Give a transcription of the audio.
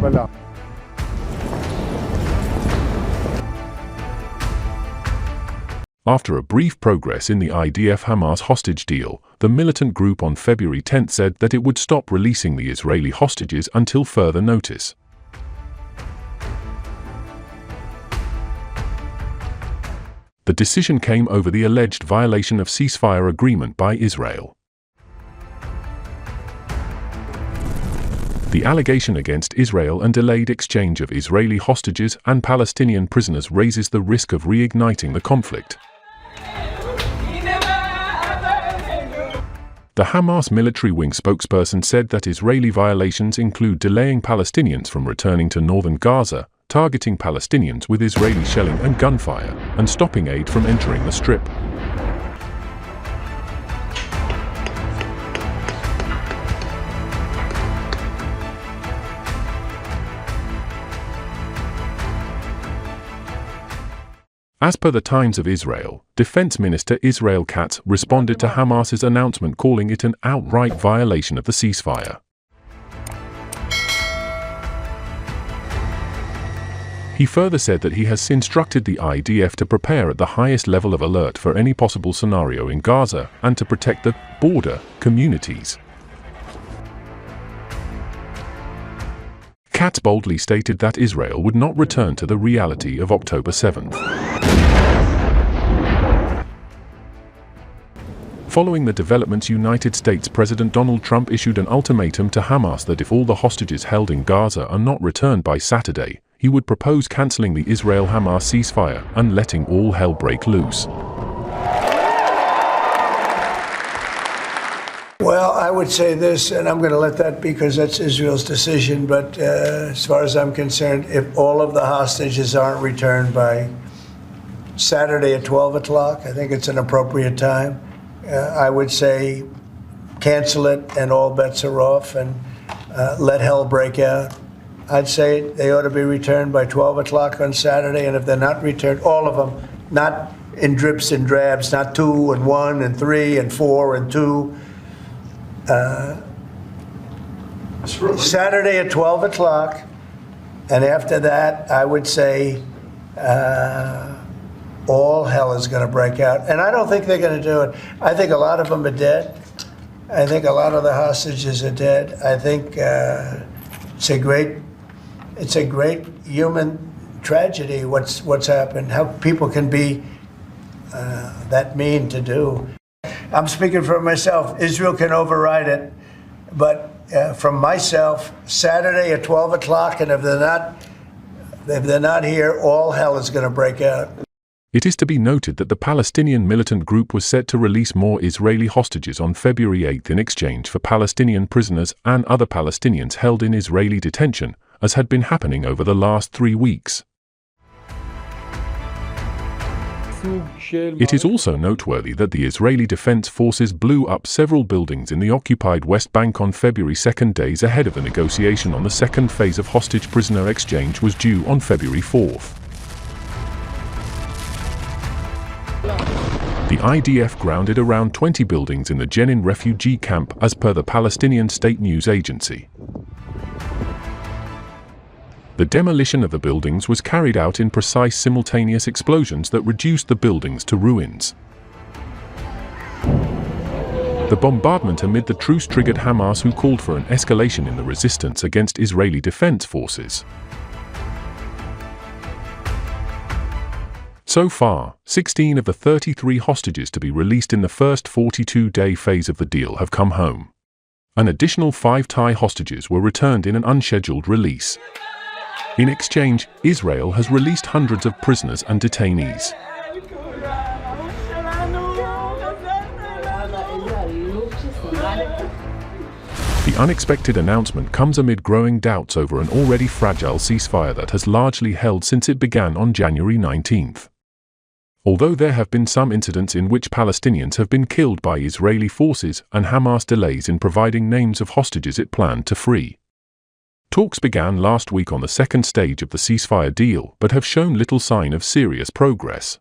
Wala. After a brief progress in the IDF-Hamas hostage deal, the militant group on February 10 said that it would stop releasing the Israeli hostages until further notice. The decision came over the alleged violation of ceasefire agreement by Israel. The allegation against Israel and delayed exchange of Israeli hostages and Palestinian prisoners raises the risk of reigniting the conflict. The Hamas military wing spokesperson said that Israeli violations include delaying Palestinians from returning to northern Gaza, targeting Palestinians with Israeli shelling and gunfire, and stopping aid from entering the Strip. As per the Times of Israel, Defense Minister Israel Katz responded to Hamas's announcement, calling it an outright violation of the ceasefire. He further said that he has instructed the IDF to prepare at the highest level of alert for any possible scenario in Gaza and to protect the border communities. Katz boldly stated that Israel would not return to the reality of October 7th. Following the developments, United States President Donald Trump issued an ultimatum to Hamas that if all the hostages held in Gaza are not returned by Saturday, he would propose cancelling the Israel-Hamas ceasefire and letting all hell break loose. Well, I would say this, and I'm going to let that because that's Israel's decision, but as far as I'm concerned, if all of the hostages aren't returned by Saturday at 12 o'clock, I think it's an appropriate time. I would say cancel it and all bets are off and let hell break out. I'd say they ought to be returned by 12 o'clock on Saturday, and if they're not returned, all of them, not in drips and drabs, not 2 and 1 and 3 and 4 and 2. Saturday at 12 o'clock, and after that, I would say all hell is going to break out. And I don't think they're going to do it. I think a lot of them are dead. I think a lot of the hostages are dead. I think it's a great human tragedy what's happened, how people can be that mean to do. I'm speaking for myself. Israel can override it, but from myself, Saturday at 12 o'clock, and if they're not here, all hell is going to break out. It is to be noted that the Palestinian militant group was set to release more Israeli hostages on February 8 in exchange for Palestinian prisoners and other Palestinians held in Israeli detention, as had been happening over the last 3 weeks. It is also noteworthy that the Israeli Defense Forces blew up several buildings in the occupied West Bank on February 2, days ahead of the negotiation on the second phase of hostage-prisoner exchange was due on February 4. The IDF grounded around 20 buildings in the Jenin refugee camp, as per the Palestinian state news agency. The demolition of the buildings was carried out in precise simultaneous explosions that reduced the buildings to ruins. The bombardment amid the truce triggered Hamas, who called for an escalation in the resistance against Israeli defense forces. So far, 16 of the 33 hostages to be released in the first 42-day phase of the deal have come home. An additional 5 Thai hostages were returned in an unscheduled release. In exchange, Israel has released hundreds of prisoners and detainees. The unexpected announcement comes amid growing doubts over an already fragile ceasefire that has largely held since it began on January 19. Although there have been some incidents in which Palestinians have been killed by Israeli forces and Hamas delays in providing names of hostages it planned to free. Talks began last week on the second stage of the ceasefire deal, but have shown little sign of serious progress.